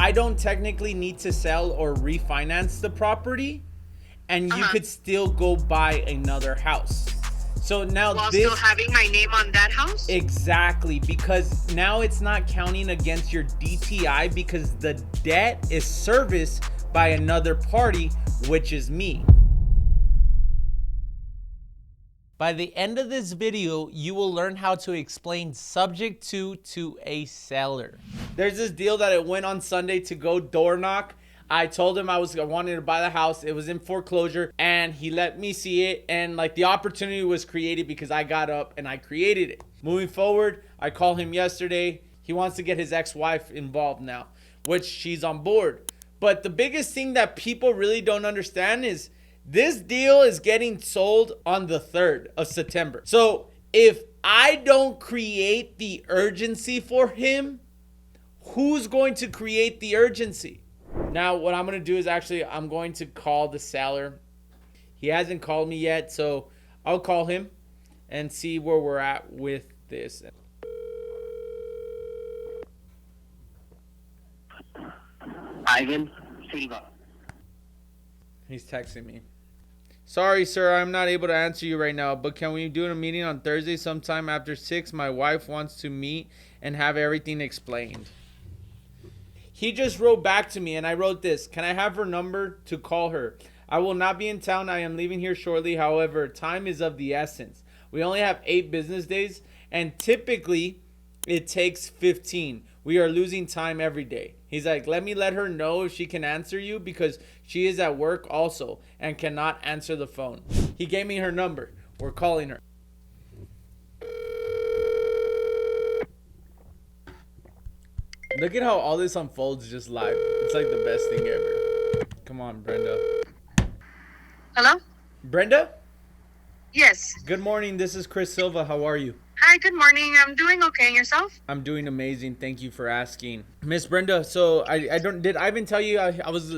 I don't technically need to sell or refinance the property, and you could still go buy another house. So now While this, still having my name on that house? exactly, because now it's not counting against your DTI because the debt is serviced by another party, which is me. By the end of this video, you will learn how to explain subject to a seller. There's this deal that it went on Sunday to go door knock. I told him I wanted to buy the house. It was in foreclosure and he let me see it. And like the opportunity was created because I got up and I created it. Moving forward, I called him yesterday. He wants to get his ex-wife involved now, which she's on board. But the biggest thing that people really don't understand is this deal is getting sold on the 3rd of September. So if I don't create the urgency for him, who's going to create the urgency? Now, what I'm going to do is I'm going to call the seller. He hasn't called me yet, so I'll call him and see where we're at with this. Ivan Silva. He's texting me. Sorry, sir, I'm not able to answer you right now, but can we do a meeting on Thursday sometime after 6? My wife wants to meet and have everything explained. He just wrote back to me and I wrote this. Can I have her number to call her? I will not be in town. I am leaving here shortly. However, time is of the essence. We only have 8 business days and typically it takes 15. We are losing time every day. He's like, let her know if she can answer you because she is at work also and cannot answer the phone. He gave me her number. We're calling her. Look at how all this unfolds just live. It's like the best thing ever. Come on, Brenda. Hello? Brenda? Yes. Good morning. This is Chris Silva. How are you? Hi, good morning. I'm doing okay. And yourself? I'm doing amazing. Thank you for asking. Miss Brenda, so did Ivan tell you I was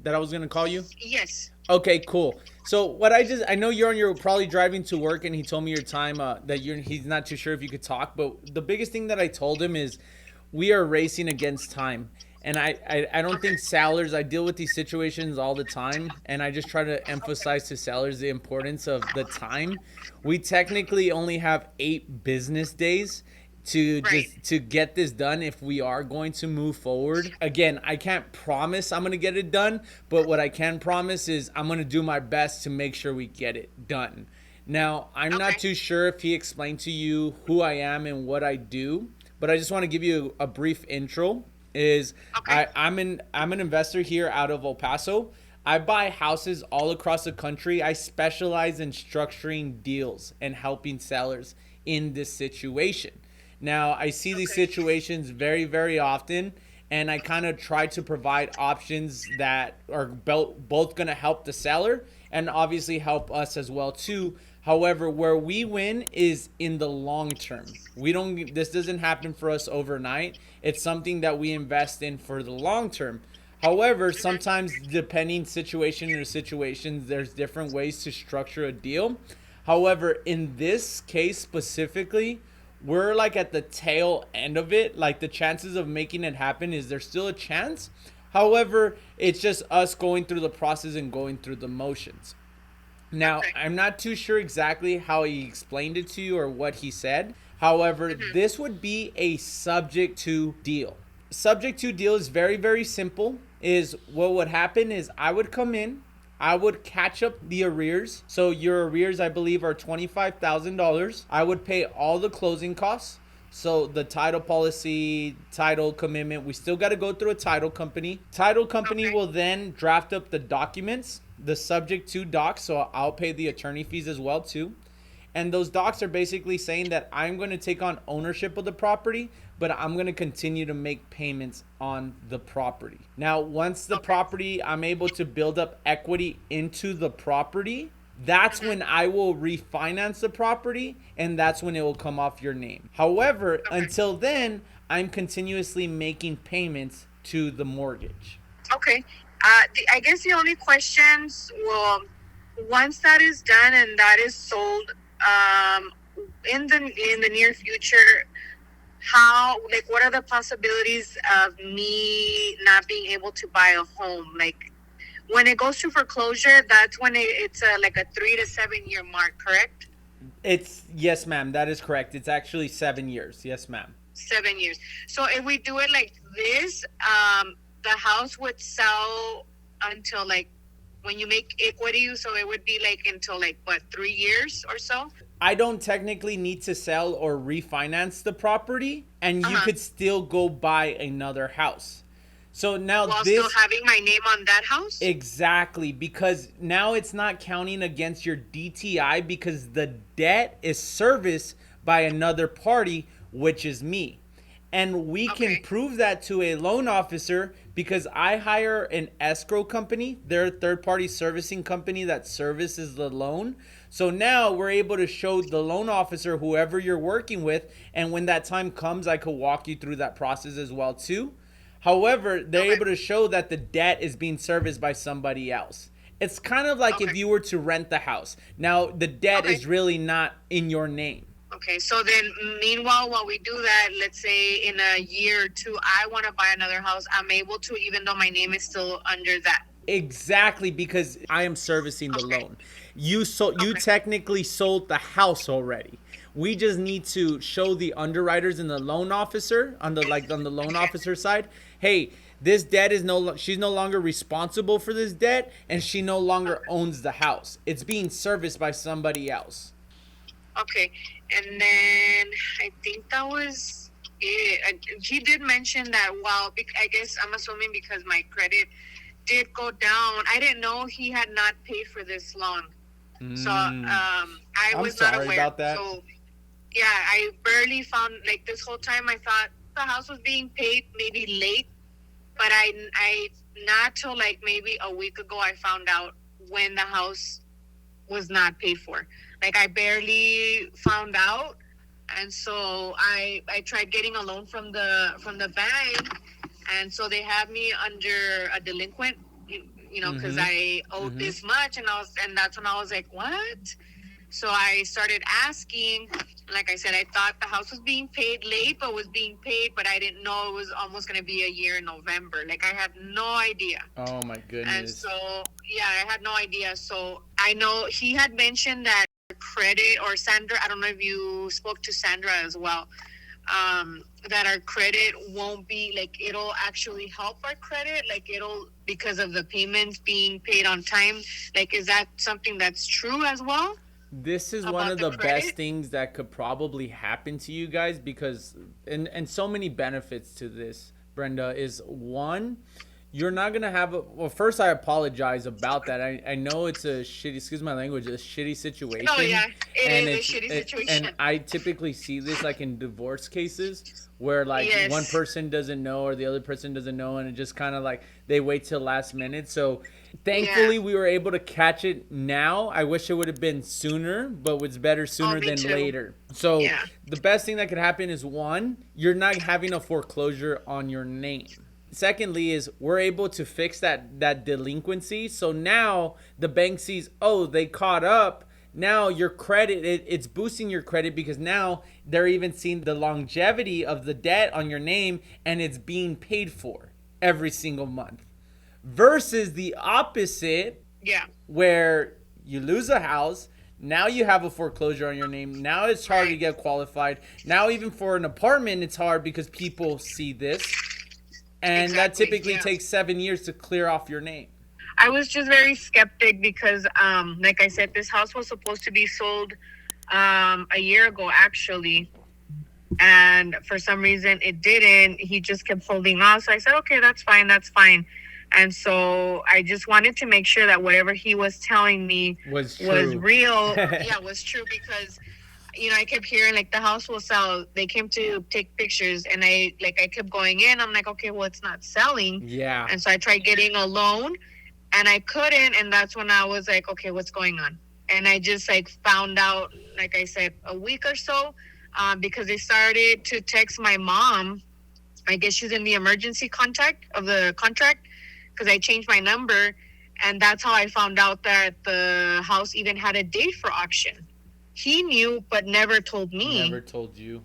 going to call you? Yes. Okay, cool. So I know you're probably driving to work and he told me your time he's not too sure if you could talk, but the biggest thing that I told him is we are racing against time. And I don't think sellers, I deal with these situations all the time, and I just try to emphasize to sellers the importance of the time. We technically only have 8 business days to get this done if we are going to move forward. Again, I can't promise I'm going to get it done, but what I can promise is I'm going to do my best to make sure we get it done. Now, I'm not too sure if he explained to you who I am and what I do, but I just want to give you a brief intro. I'm an investor here out of El Paso. I buy houses all across the country. I specialize in structuring deals and helping sellers in this situation. Now, I see these situations very, very often, and I kind of try to provide options that are both going to help the seller and obviously help us as well too. However, where we win is in the long term. This doesn't happen for us overnight. It's something that we invest in for the long term. However, sometimes depending situation to situations, there's different ways to structure a deal. However, in this case specifically, we're like at the tail end of it. Like the chances of making it happen, is there still a chance? However, it's just us going through the process and going through the motions. Now, I'm not too sure exactly how he explained it to you or what he said. However, this would be a subject to deal. Subject to deal is very, very simple. What would happen is I would come in, I would catch up the arrears. So your arrears, I believe, are $25,000. I would pay all the closing costs. So the title policy, title commitment, we still got to go through a title company. Title company will then draft up the documents, the subject to docs. So I'll pay the attorney fees as well too. And those docs are basically saying that I'm going to take on ownership of the property, but I'm going to continue to make payments on the property. Now, once the property, I'm able to build up equity into the property, that's when I will refinance the property and that's when it will come off your name. However, until then, I'm continuously making payments to the mortgage. Okay. I guess the only questions, well, once that is done and that is sold, in the near future, how, like, what are the possibilities of me not being able to buy a home? Like, when it goes to foreclosure, that's when it's like a 3 to 7 year mark, correct? It's yes, ma'am. That is correct. It's actually 7 years. Yes, ma'am. 7 years. So if we do it like this, the house would sell until like when you make equity. So it would be like until like what, 3 years or so? I don't technically need to sell or refinance the property, and you Uh-huh. could still go buy another house. So now While still this having my name on that house? exactly, because now it's not counting against your DTI because the debt is serviced by another party, which is me. And we can Okay. prove that to a loan officer because I hire an escrow company. They're a third party servicing company that services the loan. So now we're able to show the loan officer whoever you're working with. And when that time comes, I could walk you through that process as well too. However, they're Okay. able to show that the debt is being serviced by somebody else. It's kind of like if Okay. you were to rent the house. Now, the debt Okay. is really not in your name. Okay, so then meanwhile, while we do that, let's say in a year or two, I want to buy another house. I'm able to, even though my name is still under that. Exactly, because I am servicing the Okay. loan. You Okay. technically sold the house already. We just need to show the underwriters and the loan officer on the loan Okay. officer side, hey, this debt is she's no longer responsible for this debt and she no longer owns the house. It's being serviced by somebody else. Okay, and then I think that was it. He did mention that. Well, I guess I'm assuming because my credit did go down. I didn't know he had not paid for this long, so I I'm was not sorry aware. about that. So yeah, I barely found, like, this whole time I thought the house was being paid maybe late, but I not till like maybe a week ago I found out when the house was not paid for. Like, I barely found out, and so I tried getting a loan from the bank, and so they had me under a delinquent, because I owed this much, and that's when I was like, what? So I started asking. Like I said, I thought the house was being paid late, but was being paid, but I didn't know it was almost going to be a year in November. Like, I had no idea. Oh my And goodness. so, yeah, I had no idea. So I know he had mentioned that credit, or Sandra, I don't know if you spoke to Sandra as well, that our credit won't be, like, it'll actually help our credit. Like, it'll, because of the payments being paid on time. Like, is that something that's true as well? This is one About of the the credit? best things that could probably happen to you guys because and so many benefits to this, Brenda, is one, you're not gonna have well, first I apologize about that. I know it's a shitty, excuse my language, a shitty situation. Oh, yeah, it is it's a shitty and situation. I typically see this like in divorce cases where like Yes. one person doesn't know or the other person doesn't know and it just kind of like they wait till last minute. So thankfully Yeah. we were able to catch it now. I wish it would have been sooner, but it's better sooner me than too. later. So Yeah. the best thing that could happen is one, you're not having a foreclosure on your name. Secondly is we're able to fix that delinquency. So now the bank sees, oh, they caught up. Now your credit, it's boosting your credit because now they're even seeing the longevity of the debt on your name and it's being paid for every single month. Versus the opposite, Yeah. where you lose a house, now you have a foreclosure on your name. Now it's hard to Right. get qualified. Now even for an apartment, it's hard because people see this. And that Exactly, typically yeah. takes 7 years to clear off your name. I was just very skeptic because, like I said, this house was supposed to be sold a year ago, actually. And for some reason, it didn't. He just kept holding on. So I said, okay, that's fine. That's fine. And so I just wanted to make sure that whatever he was telling me Was was true. real. Yeah, was true, because I kept hearing like the house will sell. They came to take pictures, and I kept going in. I'm like, okay, well, it's not selling. Yeah. And so I tried getting a loan, and I couldn't. And that's when I was like, okay, what's going on? And I just like found out, like I said, a week or so, because they started to text my mom. I guess she's in the emergency contact of the contract, because I changed my number, and that's how I found out that the house even had a date for auction. He knew, but never told me. Never told you.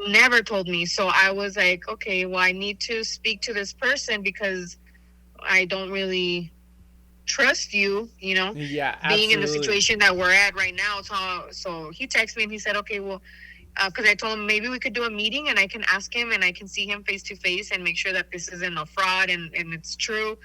never told me. So I was like, okay, well, I need to speak to this person because I don't really trust you, Yeah, being in the absolutely. situation that we're at right now. So he texted me and he said, okay, well, because I told him maybe we could do a meeting and I can ask him and I can see him face to face and make sure that this isn't a fraud and it's true.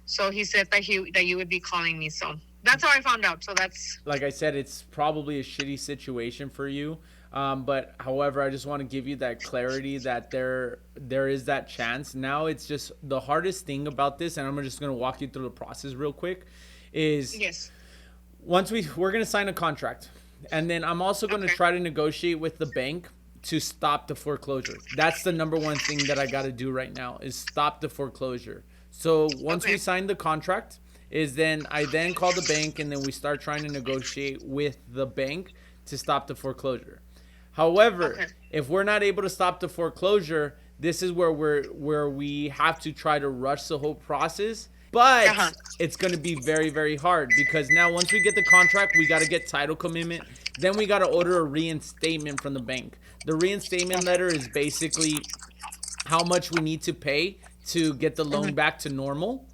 So he said that you would be calling me. So that's how I found out. So that's Like I said, it's probably a shitty situation for you. But however, I just want to give you that clarity that there is that chance. Now it's just the hardest thing about this, and I'm just gonna walk you through the process real quick. Is yes. once we're gonna sign a contract, and then I'm also gonna Okay. try to negotiate with the bank to stop the foreclosure. That's the number one thing that I got to do right now is stop the foreclosure. So once we Okay. sign the contract, is then I then call the bank and then we start trying to negotiate with the bank to stop the foreclosure. However, Okay. if we're not able to stop the foreclosure, this is where we have to try to rush the whole process. Uh-huh. But it's going to be very very hard because now once we get the contract, we got to get title commitment. Then we got to order a reinstatement from the bank. The reinstatement letter is basically how much we need to pay to get the loan back to normal.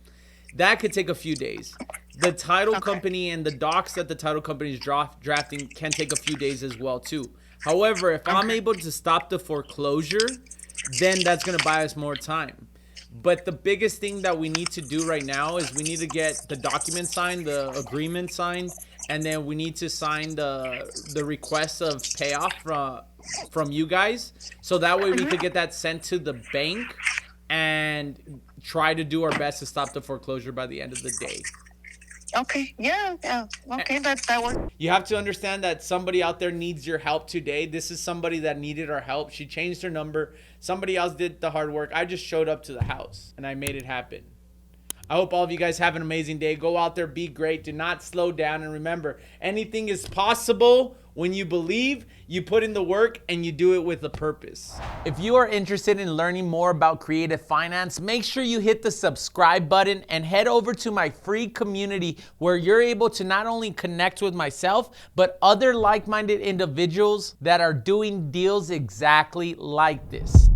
That could take a few days. The title Okay. company and the docs that the title company is drafting can take a few days as well too. However, if I'm Okay. able to stop the foreclosure, then that's going to buy us more time. But the biggest thing that we need to do right now is we need to get the document signed, the agreement signed, and then we need to sign the request of payoff from you guys, so that way we could get that sent to the bank and try to do our best to stop the foreclosure by the end of the day. Okay. Yeah. Yeah. Okay. That works. You have to understand that somebody out there needs your help today. This is somebody that needed our help. She changed her number. Somebody else did the hard work. I just showed up to the house and I made it happen. I hope all of you guys have an amazing day. Go out there, be great. Do not slow down. And remember, anything is possible when you believe, you put in the work, and you do it with a purpose. If you are interested in learning more about creative finance, make sure you hit the subscribe button and head over to my free community where you're able to not only connect with myself, but other like-minded individuals that are doing deals exactly like this.